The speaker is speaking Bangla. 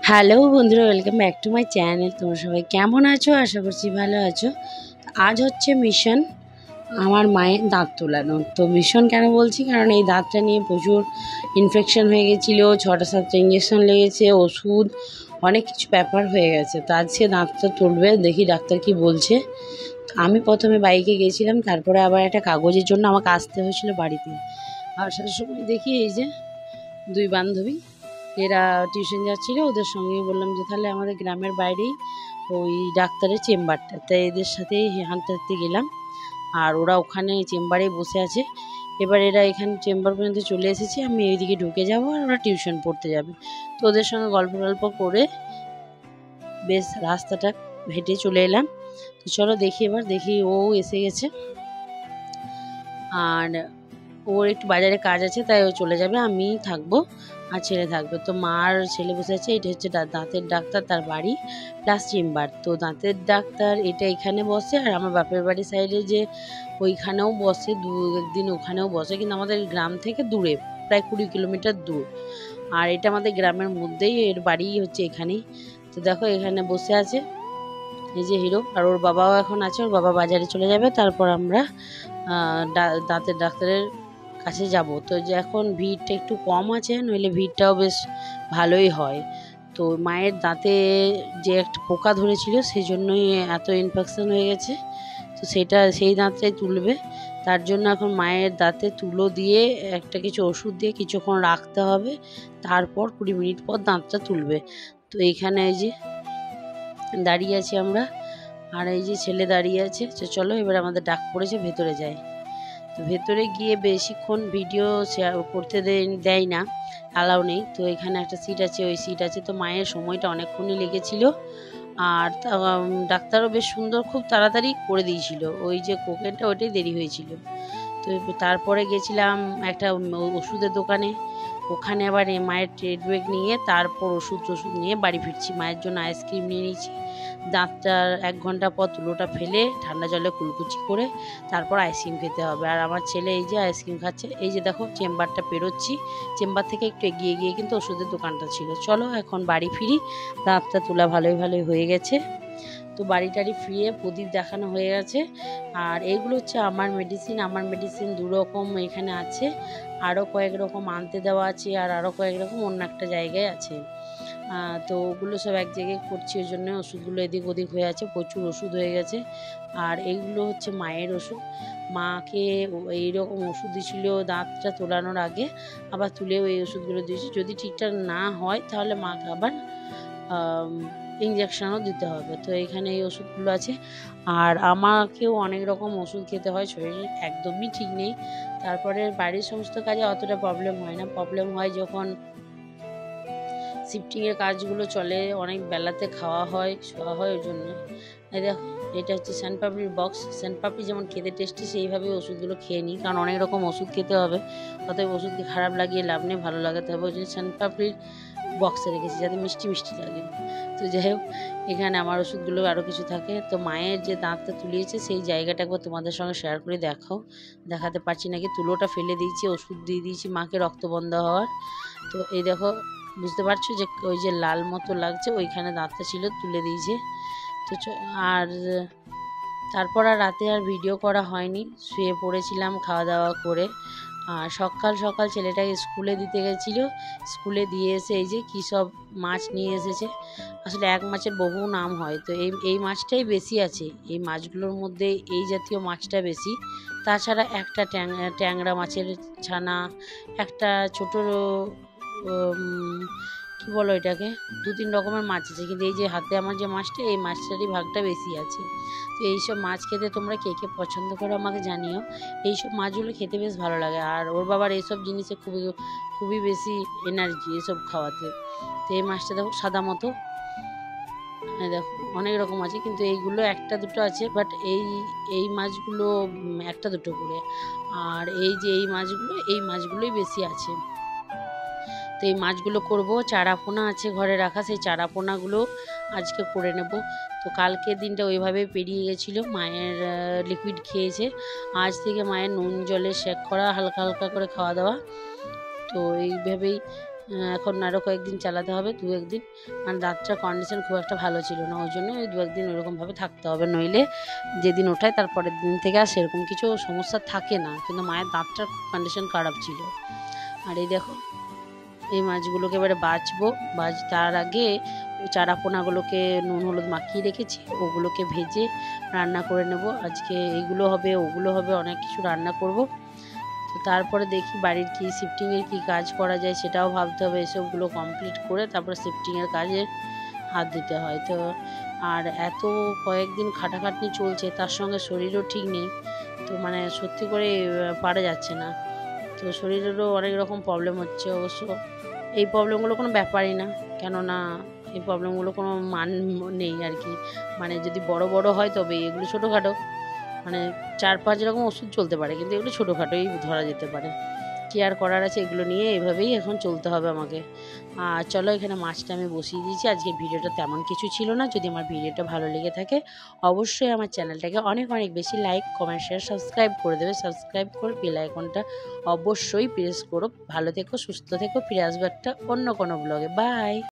হ্যালো বন্ধুরা, welcome back to my channel. তোমরা সবাই কেমন আছো? আশা করছি ভালো আছো। আজ হচ্ছে মিশন আমার মায়ের দাঁত তোলানো। তো মিশন কেন বলছি, কারণ এই দাঁতটা নিয়ে প্রচুর ইনফেকশন হয়ে গেছিলো, 6টা-7টা ইঞ্জেকশন লেগেছে, ওষুধ, অনেক কিছু ব্যাপার হয়ে গেছে। তো আজকে দাঁতটা তুলবে, দেখি ডাক্তার কি বলছে। আমি প্রথমে বাইকে গেছিলাম, তারপরে আবার একটা কাগজের জন্য আমাকে আসতে হয়েছিল বাড়িতে। আসার সময় দেখি এই যে দুই বান্ধবী, এরা টিউশন যাচ্ছিলো, ওদের সঙ্গে বললাম যে তাহলে আমাদের গ্রামের বাইরেই ওই ডাক্তারের চেম্বারটা, তাই এদের সাথেই হাঁটতে হাঁটতে গেলাম। আর ওরা ওখানে চেম্বারেই বসে আছে। এবার এরা এখানে চেম্বার পর্যন্ত চলে এসেছে, আমি এইদিকে ঢুকে যাব আর ওরা টিউশন পড়তে যাবে। তো ওদের সঙ্গে গল্প টল্প করে বেশ রাস্তাটা হেঁটে চলে এলাম। তো চলো দেখি, এবার দেখি ও এসে গেছে। আর ওর একটু বাজারে কাজ আছে, তাই ও চলে যাবে, আমি থাকবো আর ছেলে থাকবে। তো মা আর ছেলে বসে আছে। এটা হচ্ছে দাঁতের ডাক্তার, তার বাড়ি প্লাস চেম্বার। তো দাঁতের ডাক্তার এটা এখানে বসে, আর আমার বাপের বাড়ির সাইডে যে ওইখানেও বসে, একদিন ওখানেও বসে, কিন্তু আমাদের গ্রাম থেকে দূরে, প্রায় 20 কিলোমিটার দূর। আর এটা আমাদের গ্রামের মধ্যেই, এর বাড়ি হচ্ছে এখানেই। তো দেখো এখানে বসে আছে এই যে হিরো, আর ওর বাবাও এখন আছে। ওর বাবা বাজারে চলে যাবে, তারপর আমরা দাঁতের ডাক্তারের কাছে যাব। তো যে এখন ভিড়টা একটু কম আছে, নইলে ভিড়টাও বেশ ভালোই হয়। তো মায়ের দাঁতে যে একটা পোকা ধরেছিল, সেই জন্যই এত ইনফেকশন হয়ে গেছে। তো সেই দাঁতটাই তুলবে। তার জন্য এখন মায়ের দাঁতে তুলো দিয়ে একটা কিছু ওষুধ দিয়ে কিছুক্ষণ রাখতে হবে, তারপর 20 মিনিট পর দাঁতটা তুলবে। তো এইখানে এই যে দাঁড়িয়ে আছি আমরা, আর এই যে ছেলে দাঁড়িয়ে আছে। তো চলো এবার আমাদের ডাক পড়েছে, ভেতরে যাই। তো ভেতরে গিয়ে বেশিক্ষণ ভিডিও শেয়ার করতে দেয় না, অ্যালাউ নেই। তো এখানে একটা সিট আছে, ওই সিট আছে। তো মায়ের সময়টা অনেকক্ষণই লেগেছিল, আর ডাক্তারও বেশ সুন্দর, খুব তাড়াতাড়ি করে দিয়েছিল। ওই যে কোকেনটা, ওইটাই দেরি হয়েছিল। তো তারপরে গেছিলাম একটা ওষুধের দোকানে, ওখানে আবার মায়ের ট্রেড ব্যাগ নিয়ে তারপর ওষুধ নিয়ে বাড়ি ফিরছি। মায়ের জন্য আইসক্রিম নিয়ে নিয়েছি। দাঁতটার 1 ঘন্টা পর তুলোটা ফেলে ঠান্ডা জলে কুলকুচি করে তারপর আইসক্রিম খেতে হবে। আর আমার ছেলে এই যে আইসক্রিম খাচ্ছে। এই যে দেখো চেম্বারটা পেরোচ্ছি, চেম্বার থেকে একটু এগিয়ে গিয়ে কিন্তু ওষুধের দোকানটা ছিল। চলো এখন বাড়ি ফিরি। দাঁতটা তোলা ভালোই হয়ে গেছে। তো বাড়ি টাড়ি ফিরে প্রদীপ দেখানো হয়ে গেছে। আর এইগুলো হচ্ছে আমার মেডিসিন 2 রকম এখানে আছে, আরও কয়েক রকম আনতে দেওয়া আছে, আর আরও কয়েক রকম অন্য একটা জায়গায় আছে। তো ওগুলো সব এক জায়গায় করছি, ওই জন্য ওষুধগুলো এদিক ওদিক হয়ে আছে, প্রচুর ওষুধ হয়ে গেছে। আর এইগুলো হচ্ছে মায়ের ওষুধ। মাকে এইরকম ওষুধ দিয়েছিল দাঁতটা তোলানোর আগে, আবার তুলেও এই ওষুধগুলো দিয়েছি। যদি ঠিকঠাক না হয় তাহলে মাকে আবার ইঞ্জেকশনও দিতে হবে। তো এখানে এই ওষুধগুলো আছে। আর আমাকেও অনেক রকম ওষুধ খেতে হয়, শরীর একদমই ঠিক নেই। তারপরে বাড়ির সমস্ত কাজে অতটা প্রবলেম হয় না, প্রবলেম হয় যখন শিফটিংয়ের কাজগুলো চলে, অনেক বেলাতে খাওয়া হয়, শোয়া হয়, ওই জন্য। এই দেখো এটা হচ্ছে শ্যানপাপড়ির বক্স। শ্যানপাপড়ি যেমন খেতে টেস্টি, সেইভাবে ওষুধগুলো খেয়ে নিই, কারণ অনেক রকম ওষুধ খেতে হবে। অতএব ওষুধকে খারাপ লাগিয়ে লাভ নেই, ভালো লাগাতে হবে। ওই জন্য শ্যানপাপড়ির বক্সে রেখেছি, যাতে মিষ্টি মিষ্টি লাগে। তো যাই হোক, এখানে আমার ওষুধগুলো আরও কিছু থাকে। তো মায়ের যে দাঁতটা তুলিয়েছে সেই জায়গাটা একবার তোমাদের সঙ্গে শেয়ার করে দেখাতে পারছি নাকি। তুলোটা ফেলে দিয়েছি, ওষুধ দিয়ে দিয়েছি মাকে রক্ত বন্ধ হওয়ার। তো এই দেখো, বুঝতে পারছো যে ওই যে লাল মতো লাগছে, ওইখানে দাঁতটা ছিল, তুলে দিয়েছে। তো আর তারপর আর রাতে আর ভিডিও করা হয়নি, শুয়ে পড়েছিলাম খাওয়া দাওয়া করে। আর সকাল সকাল ছেলেটাকে স্কুলে দিতে গেছিলো, স্কুলে দিয়ে এসে এই যে কী সব মাছ নিয়ে এসেছে। আসলে এক মাছের বহু নাম হয়, তো এই মাছটাই বেশি আছে, এই মাছগুলোর মধ্যে এই জাতীয় মাছটা বেশি। তাছাড়া একটা ট্যাংরা মাছের ছানা, একটা ছোটো কী বলো এটাকে, 2-3 রকমের মাছ আছে, কিন্তু এই যে হাতে আমার যে মাছটা, এই মাছটারই ভাগটা বেশি আছে। তো এইসব মাছ খেতে তোমরা কে কে পছন্দ করো আমাকে জানিও। এইসব মাছগুলো খেতে বেশ ভালো লাগে। আর ওর বাবার এইসব জিনিসে খুবই বেশি এনার্জি এসব খাওয়াতে। তো এই মাছটা দেখো সাদা মতো, দেখো অনেক রকম আছে, কিন্তু এইগুলো একটা দুটো আছে, বাট এই মাছগুলো একটা দুটো করে। আর এই যে এই মাছগুলোই বেশি আছে। তো এই মাছগুলো করব। চারাপোনা আছে ঘরে রাখা, সেই চারাপোনাগুলো আজকে করে নেব। তো কালকের দিনটা ওইভাবেই পেরিয়ে গেছিলো, মায়ের লিকুইড খেয়েছে। আজ থেকে মায়ের নুন জলে সেঁক করা, হালকা হালকা করে খাওয়া দাওয়া। তো এইভাবেই এখন আরও কয়েকদিন চালাতে হবে, 2-1 দিন। আর দাঁতটার কন্ডিশন খুব একটা ভালো ছিল না, ওই জন্য ওই 2-1 দিন ওইরকমভাবে থাকতে হবে, নইলে যেদিন ওঠায় তার পরের দিন থেকে আর সেরকম কিছু সমস্যা থাকে না। কিন্তু মায়ের দাঁতটার কন্ডিশন খারাপ ছিল। আর এই দেখো এই মাছগুলোকে এবারে বাছবো। তার আগে ওই চারা পোনাগুলোকে নুন হলুদ মাখিয়ে রেখেছি, ওগুলোকে ভেজে রান্না করে নেব। আজকে এইগুলো হবে, ওগুলো হবে, অনেক কিছু রান্না করব। তো তারপরে দেখি বাড়ির কি শিফটিংয়ের কি কাজ করা যায় সেটাও ভাবতে হবে। এসবগুলো কমপ্লিট করে তারপরে শিফটিংয়ের কাজে হাত দিতে হয়। তো আর এত কয়েকদিন খাটাখাটনি চলছে, তার সঙ্গে শরীরও ঠিক নেই। তো মানে সত্যি করে পারা যাচ্ছে না। তো শরীরেরও অনেক রকম প্রবলেম হচ্ছে। অবশ্য এই প্রবলেমগুলো কোনো ব্যাপারই না, কেননা এই প্রবলেমগুলো কোনো নেই আর কি। মানে যদি বড় বড় হয় তবে এগুলো ছোটোখাটো, মানে 4-5 রকম ওষুধ চলতে পারে, কিন্তু এগুলো ছোটোখাটোই ধরা যেতে পারে। কি আর করার আছে, এগুলো নিয়ে এভাবেই এখন চলতে হবে আমাকে। আর চলো এখানে মাছটা আমি বসিয়ে দিয়েছি। আজকের ভিডিওটা তেমন কিছু ছিল না। যদি আমার ভিডিওটা ভালো লেগে থাকে অবশ্যই আমার চ্যানেলটাকে অনেক অনেক বেশি লাইক, কমেন্ট, শেয়ার, সাবস্ক্রাইব করে দেবে। সাবস্ক্রাইব করে বেল আইকনটা অবশ্যই প্রেস করো। ভালো থেকো, সুস্থ থেকো। ফিরে আসবো একটা অন্য কোনো ব্লগে। বাই।